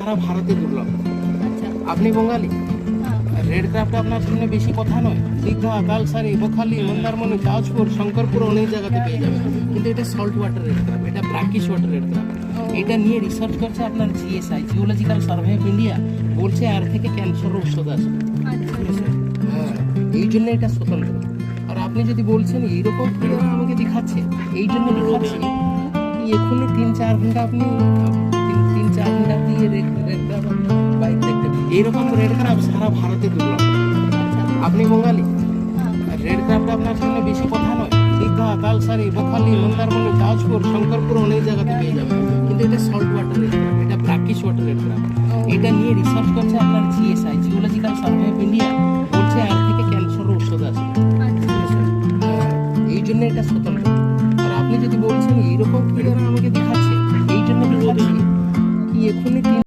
সারা ভারতে দুর্লভ। আচ্ছা। আপনি বঙ্গালী? হ্যাঁ। রেড ক্রাফট আপনার সামনে বেশি কথা নয়, দীঘা, কালসারি, বকখালি, মন্দারমণি, তাজপুর, শঙ্করপুর অনেক জায়গাতে পেয়ে যাবেন। কিন্তু এটা সল্ট ওয়াটার রেড ক্রাফট, এটা ব্র্যাকিশ ওয়াটার রেড ক্রাফট। এটা নিয়ে রিসার্চ করছে আপনার GSI, geological survey of India, বলছে আর থেকে ক্যান্সারের ঔষধ আছে। আচ্ছা। হ্যাঁ, এই জন্য এটা স্বতন্ত্র। আর আপনি যদি বলছেন এইরকম ফিগার আমাকে দেখাচ্ছে, এই জন্য দেখাচ্ছি কি এক্ষুনি 3-4 ঘন্টা আপনি 3-4 ঘন্টা দিয়ে রেড ক্রাফট বাইক দেখতে পাবেন। এইরকম রেড ক্রাফট সারা ভারতে দুর্লভ। আপনি বঙ্গালী? হ্যাঁ। রেড ক্রাফট আপনার সামনে বেশি কথা নয়, দীঘা, কালসারি, বকখালি, মন্দারমণি, তাজপুর, শঙ্করপুর অনেক জায়গাতে পেয়ে যাবেন। কিন্তু এটা সল্ট ওয়াটার রেড ক্রাফট, এটা ব্র্যাকিশ ওয়াটার রেড ক্রাফট। এটা নিয়ে রিসার্চ করছে আপনার GSI, geological survey of India, বলছে আর থেকে ক্যান্সারের ঔষধ আছে। হ্যাঁ, এই জন্য এটা স্বতন্ত্র। আর আপনি যদি বলছেন এইরকম ফিগার আমাকে দেখাচ্ছে, এই জন্য দেখাচ্ছি কি এক্ষুনি